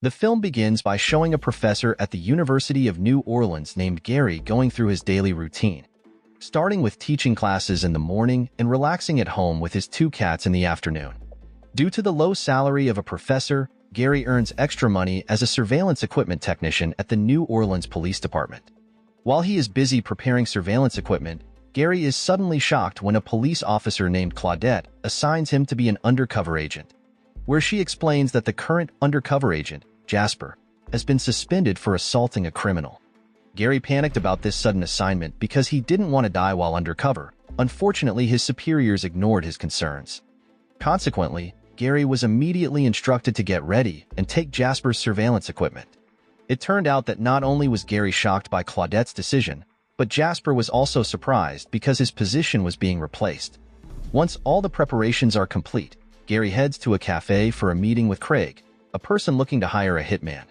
The film begins by showing a professor at the University of New Orleans named Gary going through his daily routine, starting with teaching classes in the morning and relaxing at home with his two cats in the afternoon. Due to the low salary of a professor, Gary earns extra money as a surveillance equipment technician at the New Orleans Police Department. While he is busy preparing surveillance equipment, Gary is suddenly shocked when a police officer named Claudette assigns him to be an undercover agent, where she explains that the current undercover agent, Jasper, has been suspended for assaulting a criminal. Gary panicked about this sudden assignment because he didn't want to die while undercover. Unfortunately, his superiors ignored his concerns. Consequently, Gary was immediately instructed to get ready and take Jasper's surveillance equipment. It turned out that not only was Gary shocked by Claudette's decision, but Jasper was also surprised because his position was being replaced. Once all the preparations are complete, Gary heads to a cafe for a meeting with Craig, a person looking to hire a hitman.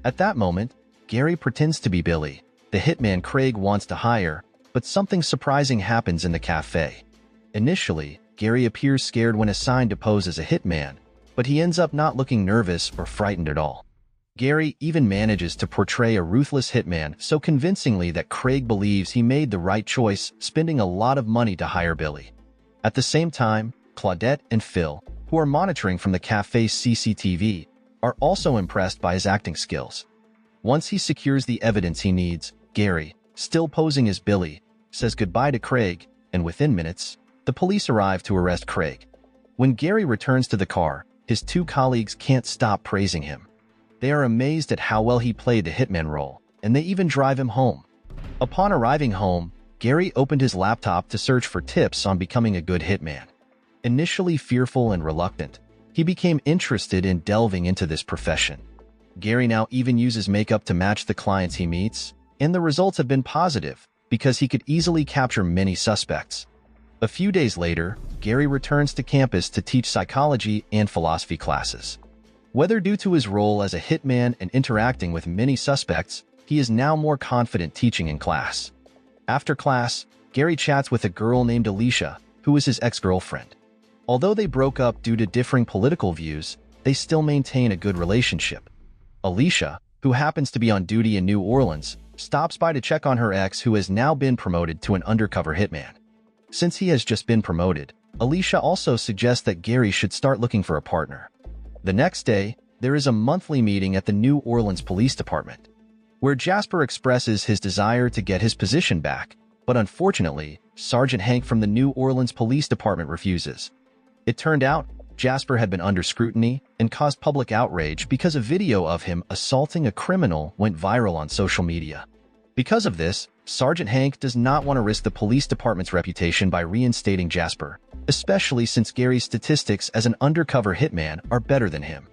At that moment, Gary pretends to be Billy, the hitman Craig wants to hire, but something surprising happens in the cafe. Initially, Gary appears scared when assigned to pose as a hitman, but he ends up not looking nervous or frightened at all. Gary even manages to portray a ruthless hitman so convincingly that Craig believes he made the right choice, spending a lot of money to hire Billy. At the same time, Claudette and Phil, who are monitoring from the cafe's CCTV, are also impressed by his acting skills. Once he secures the evidence he needs, Gary, still posing as Billy, says goodbye to Craig, and within minutes, the police arrive to arrest Craig. When Gary returns to the car, his two colleagues can't stop praising him. They are amazed at how well he played the hitman role, and they even drive him home. Upon arriving home, Gary opened his laptop to search for tips on becoming a good hitman. Initially fearful and reluctant, he became interested in delving into this profession. Gary now even uses makeup to match the clients he meets, and the results have been positive because he could easily capture many suspects. A few days later, Gary returns to campus to teach psychology and philosophy classes. Whether due to his role as a hitman and interacting with many suspects, he is now more confident teaching in class. After class, Gary chats with a girl named Alicia, who is his ex-girlfriend. Although they broke up due to differing political views, they still maintain a good relationship. Alicia, who happens to be on duty in New Orleans, stops by to check on her ex who has now been promoted to an undercover hitman. Since he has just been promoted, Alicia also suggests that Gary should start looking for a partner. The next day, there is a monthly meeting at the New Orleans Police Department, where Jasper expresses his desire to get his position back, but unfortunately, Sergeant Hank from the New Orleans Police Department refuses. It turned out, Jasper had been under scrutiny and caused public outrage because a video of him assaulting a criminal went viral on social media. Because of this, Sergeant Hank does not want to risk the police department's reputation by reinstating Jasper, especially since Gary's statistics as an undercover hitman are better than him.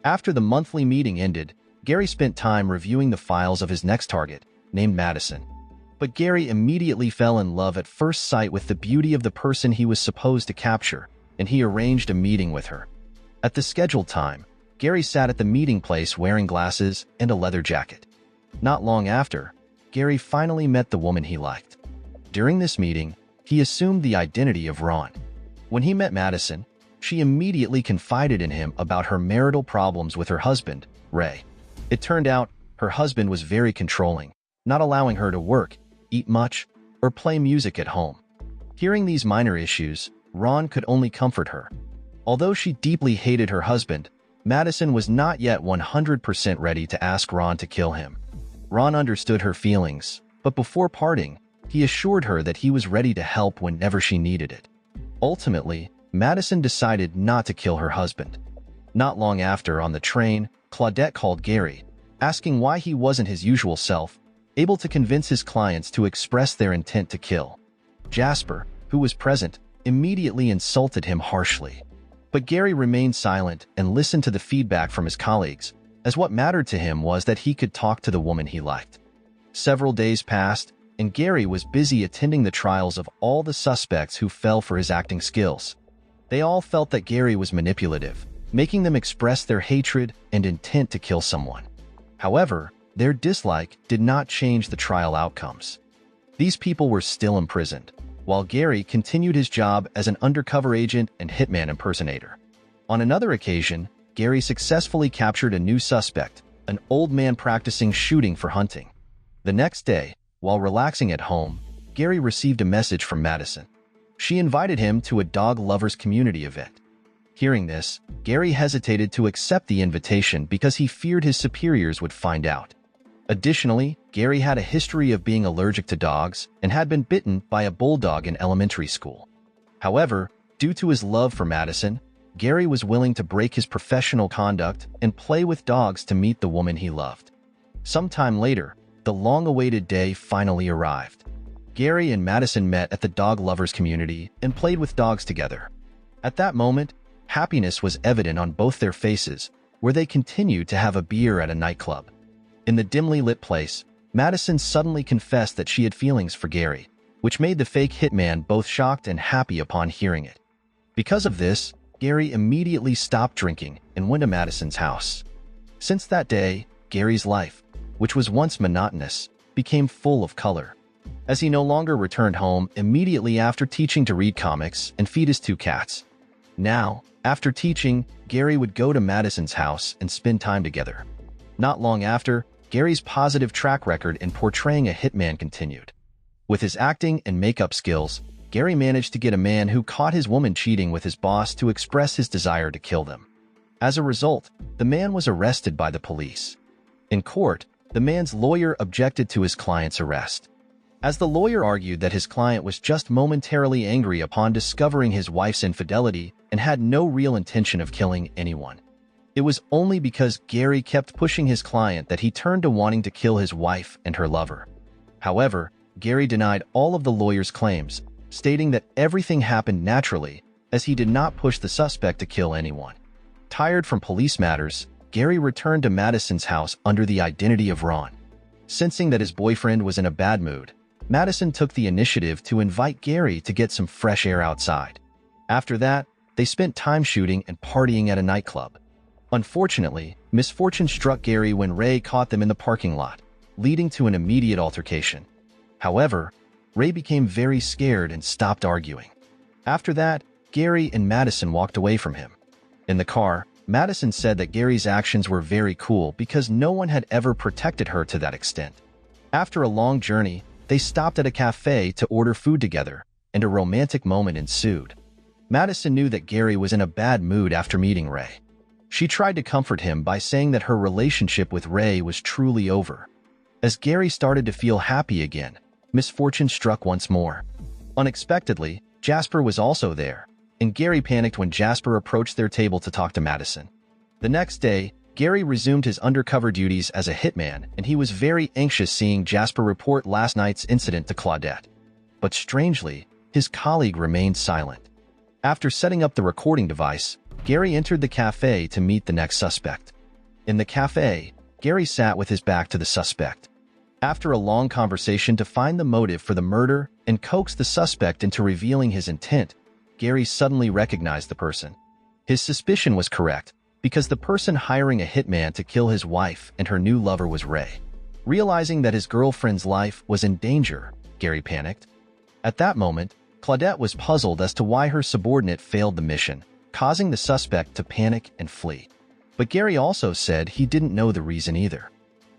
After the monthly meeting ended, Gary spent time reviewing the files of his next target, named Madison. But Gary immediately fell in love at first sight with the beauty of the person he was supposed to capture, and he arranged a meeting with her. At the scheduled time, Gary sat at the meeting place wearing glasses and a leather jacket. Not long after, Gary finally met the woman he liked. During this meeting, he assumed the identity of Ron. When he met Madison, she immediately confided in him about her marital problems with her husband, Ray. It turned out her husband was very controlling, not allowing her to work, eat much, or play music at home. Hearing these minor issues, Ron could only comfort her. Although she deeply hated her husband, Madison was not yet 100% ready to ask Ron to kill him. Ron understood her feelings, but before parting, he assured her that he was ready to help whenever she needed it. Ultimately, Madison decided not to kill her husband. Not long after, on the train, Claudette called Gary, asking why he wasn't his usual self, able to convince his clients to express their intent to kill. Jasper, who was present, immediately insulted him harshly. But Gary remained silent and listened to the feedback from his colleagues, as what mattered to him was that he could talk to the woman he liked. Several days passed, and Gary was busy attending the trials of all the suspects who fell for his acting skills. They all felt that Gary was manipulative, making them express their hatred and intent to kill someone. However, their dislike did not change the trial outcomes. These people were still imprisoned, while Gary continued his job as an undercover agent and hitman impersonator. On another occasion, Gary successfully captured a new suspect, an old man practicing shooting for hunting. The next day, while relaxing at home, Gary received a message from Madison. She invited him to a dog lovers community event. Hearing this, Gary hesitated to accept the invitation because he feared his superiors would find out. Additionally, Gary had a history of being allergic to dogs and had been bitten by a bulldog in elementary school. However, due to his love for Madison, Gary was willing to break his professional conduct and play with dogs to meet the woman he loved. Sometime later, the long-awaited day finally arrived. Gary and Madison met at the dog lovers community and played with dogs together. At that moment, happiness was evident on both their faces, where they continued to have a beer at a nightclub. In the dimly lit place, Madison suddenly confessed that she had feelings for Gary, which made the fake hitman both shocked and happy upon hearing it. Because of this, Gary immediately stopped drinking and went to Madison's house. Since that day, Gary's life, which was once monotonous, became full of color, as he no longer returned home immediately after teaching to read comics and feed his two cats. Now, after teaching, Gary would go to Madison's house and spend time together. Not long after, Gary's positive track record in portraying a hitman continued. With his acting and makeup skills, Gary managed to get a man who caught his woman cheating with his boss to express his desire to kill them. As a result, the man was arrested by the police. In court, the man's lawyer objected to his client's arrest, as the lawyer argued that his client was just momentarily angry upon discovering his wife's infidelity and had no real intention of killing anyone. It was only because Gary kept pushing his client that he turned to wanting to kill his wife and her lover. However, Gary denied all of the lawyer's claims, stating that everything happened naturally, as he did not push the suspect to kill anyone. Tired from police matters, Gary returned to Madison's house under the identity of Ron. Sensing that his boyfriend was in a bad mood, Madison took the initiative to invite Gary to get some fresh air outside. After that, they spent time shooting and partying at a nightclub. Unfortunately, misfortune struck Gary when Ray caught them in the parking lot, leading to an immediate altercation. However, Ray became very scared and stopped arguing. After that, Gary and Madison walked away from him. In the car, Madison said that Gary's actions were very cool because no one had ever protected her to that extent. After a long journey, they stopped at a cafe to order food together, and a romantic moment ensued. Madison knew that Gary was in a bad mood after meeting Ray. She tried to comfort him by saying that her relationship with Ray was truly over. As Gary started to feel happy again, misfortune struck once more. Unexpectedly, Jasper was also there, and Gary panicked when Jasper approached their table to talk to Madison. The next day, Gary resumed his undercover duties as a hitman, and he was very anxious seeing Jasper report last night's incident to Claudette. But strangely, his colleague remained silent. After setting up the recording device, Gary entered the cafe to meet the next suspect. In the cafe, Gary sat with his back to the suspect. After a long conversation to find the motive for the murder and coax the suspect into revealing his intent, Gary suddenly recognized the person. His suspicion was correct, because the person hiring a hitman to kill his wife and her new lover was Ray. Realizing that his girlfriend's life was in danger, Gary panicked. At that moment, Claudette was puzzled as to why her subordinate failed the mission, causing the suspect to panic and flee. But Gary also said he didn't know the reason either.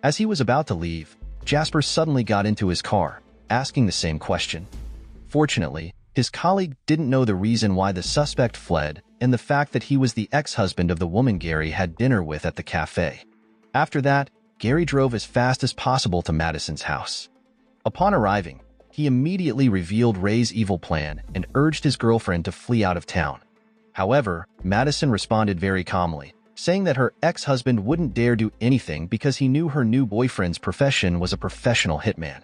As he was about to leave, Jasper suddenly got into his car, asking the same question. Fortunately, his colleague didn't know the reason why the suspect fled and the fact that he was the ex-husband of the woman Gary had dinner with at the cafe. After that, Gary drove as fast as possible to Madison's house. Upon arriving, he immediately revealed Ray's evil plan and urged his girlfriend to flee out of town. However, Madison responded very calmly, saying that her ex-husband wouldn't dare do anything because he knew her new boyfriend's profession was a professional hitman.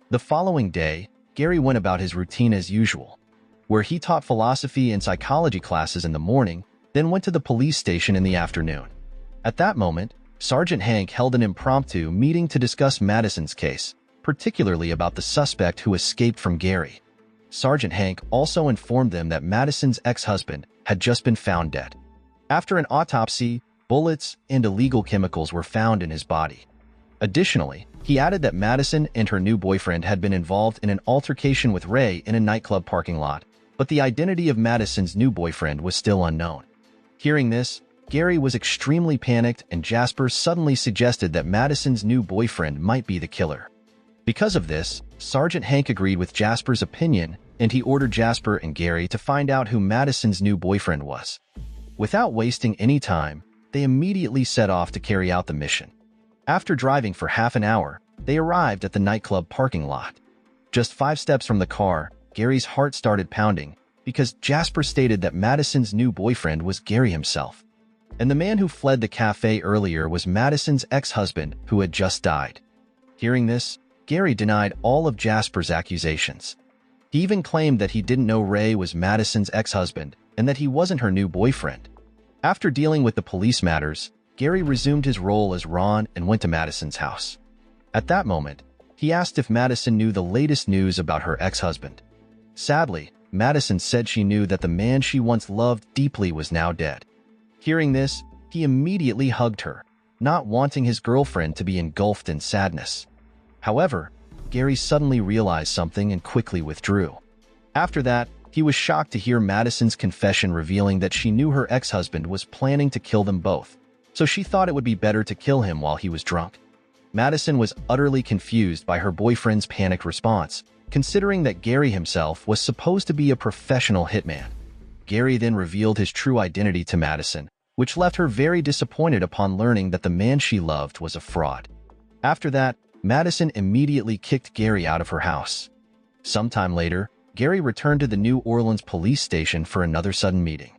The following day, Gary went about his routine as usual, where he taught philosophy and psychology classes in the morning, then went to the police station in the afternoon. At that moment, Sergeant Hank held an impromptu meeting to discuss Madison's case, particularly about the suspect who escaped from Gary. Sergeant Hank also informed them that Madison's ex-husband had just been found dead. After an autopsy, bullets and illegal chemicals were found in his body. Additionally, he added that Madison and her new boyfriend had been involved in an altercation with Ray in a nightclub parking lot, but the identity of Madison's new boyfriend was still unknown. Hearing this, Gary was extremely panicked and Jasper suddenly suggested that Madison's new boyfriend might be the killer. Because of this, Sergeant Hank agreed with Jasper's opinion and he ordered Jasper and Gary to find out who Madison's new boyfriend was. Without wasting any time, they immediately set off to carry out the mission. After driving for half an hour, they arrived at the nightclub parking lot. Just 5 steps from the car, Gary's heart started pounding because Jasper stated that Madison's new boyfriend was Gary himself. And the man who fled the cafe earlier was Madison's ex-husband who had just died. Hearing this, Gary denied all of Jasper's accusations. He even claimed that he didn't know Ray was Madison's ex-husband and that he wasn't her new boyfriend. After dealing with the police matters, Gary resumed his role as Ron and went to Madison's house. At that moment, he asked if Madison knew the latest news about her ex-husband. Sadly, Madison said she knew that the man she once loved deeply was now dead. Hearing this, he immediately hugged her, not wanting his girlfriend to be engulfed in sadness. However, Gary suddenly realized something and quickly withdrew. After that, he was shocked to hear Madison's confession revealing that she knew her ex-husband was planning to kill them both, so she thought it would be better to kill him while he was drunk. Madison was utterly confused by her boyfriend's panicked response, considering that Gary himself was supposed to be a professional hitman. Gary then revealed his true identity to Madison, which left her very disappointed upon learning that the man she loved was a fraud. After that, Madison immediately kicked Gary out of her house. Sometime later, Gary returned to the New Orleans police station for another sudden meeting.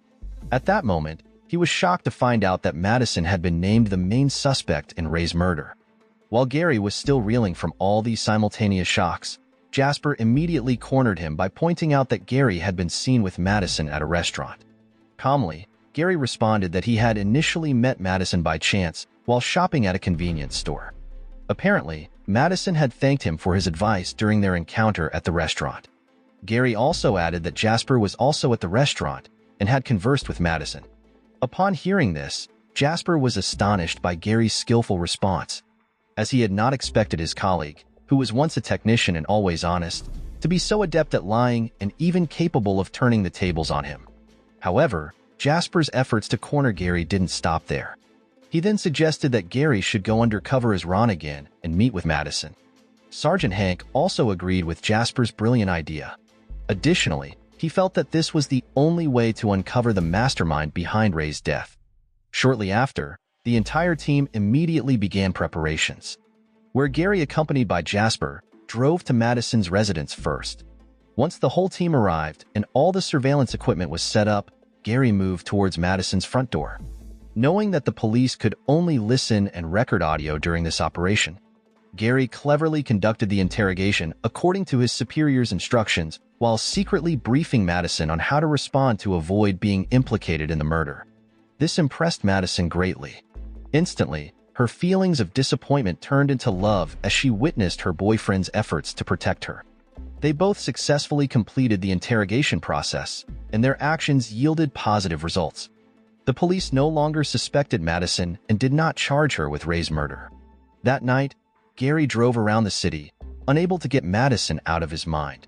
At that moment, he was shocked to find out that Madison had been named the main suspect in Ray's murder. While Gary was still reeling from all these simultaneous shocks, Jasper immediately cornered him by pointing out that Gary had been seen with Madison at a restaurant. Calmly, Gary responded that he had initially met Madison by chance while shopping at a convenience store. Apparently, Madison had thanked him for his advice during their encounter at the restaurant. Gary also added that Jasper was also at the restaurant and had conversed with Madison. Upon hearing this, Jasper was astonished by Gary's skillful response, as he had not expected his colleague, who was once a technician and always honest, to be so adept at lying and even capable of turning the tables on him. However, Jasper's efforts to corner Gary didn't stop there. He then suggested that Gary should go undercover as Ron again and meet with Madison. Sergeant Hank also agreed with Jasper's brilliant idea. Additionally, he felt that this was the only way to uncover the mastermind behind Ray's death. Shortly after, the entire team immediately began preparations, where Gary, accompanied by Jasper, drove to Madison's residence first. Once the whole team arrived and all the surveillance equipment was set up, Gary moved towards Madison's front door. Knowing that the police could only listen and record audio during this operation, Gary cleverly conducted the interrogation according to his superior's instructions while secretly briefing Madison on how to respond to avoid being implicated in the murder. This impressed Madison greatly. Instantly, her feelings of disappointment turned into love as she witnessed her boyfriend's efforts to protect her. They both successfully completed the interrogation process, and their actions yielded positive results. The police no longer suspected Madison and did not charge her with Ray's murder. That night, Gary drove around the city, unable to get Madison out of his mind.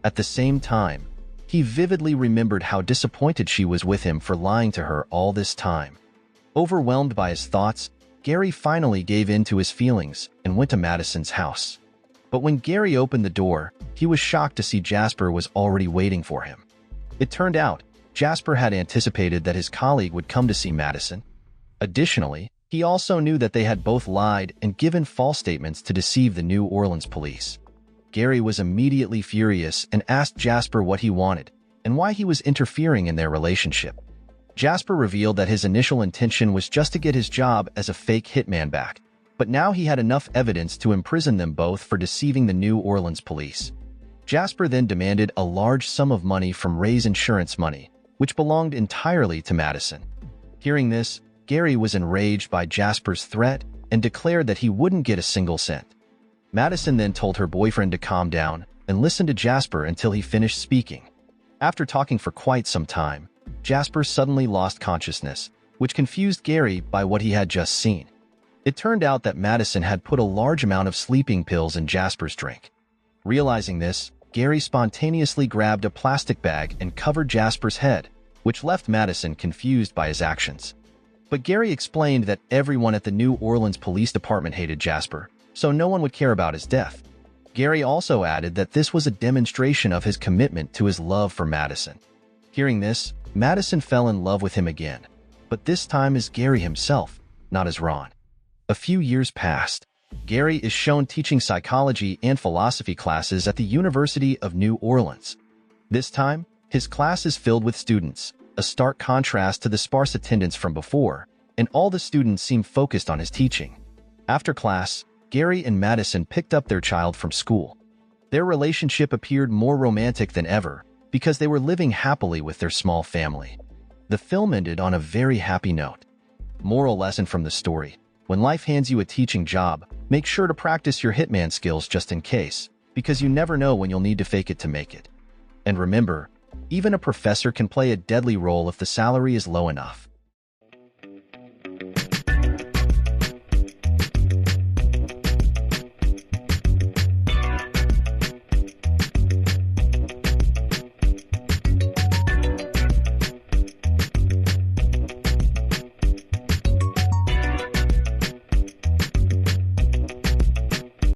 At the same time, he vividly remembered how disappointed she was with him for lying to her all this time. Overwhelmed by his thoughts, Gary finally gave in to his feelings and went to Madison's house. But when Gary opened the door, he was shocked to see Jasper was already waiting for him. It turned out, Jasper had anticipated that his colleague would come to see Madison. Additionally, he also knew that they had both lied and given false statements to deceive the New Orleans police. Gary was immediately furious and asked Jasper what he wanted and why he was interfering in their relationship. Jasper revealed that his initial intention was just to get his job as a fake hitman back, but now he had enough evidence to imprison them both for deceiving the New Orleans police. Jasper then demanded a large sum of money from Ray's insurance money, which belonged entirely to Madison. Hearing this, Gary was enraged by Jasper's threat and declared that he wouldn't get a single cent. Madison then told her boyfriend to calm down and listen to Jasper until he finished speaking. After talking for quite some time, Jasper suddenly lost consciousness, which confused Gary by what he had just seen. It turned out that Madison had put a large amount of sleeping pills in Jasper's drink. Realizing this, Gary spontaneously grabbed a plastic bag and covered Jasper's head, which left Madison confused by his actions. But Gary explained that everyone at the New Orleans Police Department hated Jasper, so no one would care about his death. Gary also added that this was a demonstration of his commitment to his love for Madison. Hearing this, Madison fell in love with him again, but this time as Gary himself, not as Ron. A few years passed. Gary is shown teaching psychology and philosophy classes at the University of New Orleans. This time, his class is filled with students, a stark contrast to the sparse attendance from before, and all the students seem focused on his teaching. After class, Gary and Madison picked up their child from school. Their relationship appeared more romantic than ever because they were living happily with their small family. The film ended on a very happy note. Moral lesson from the story: when life hands you a teaching job, make sure to practice your hitman skills just in case, because you never know when you'll need to fake it to make it. And remember, even a professor can play a deadly role if the salary is low enough.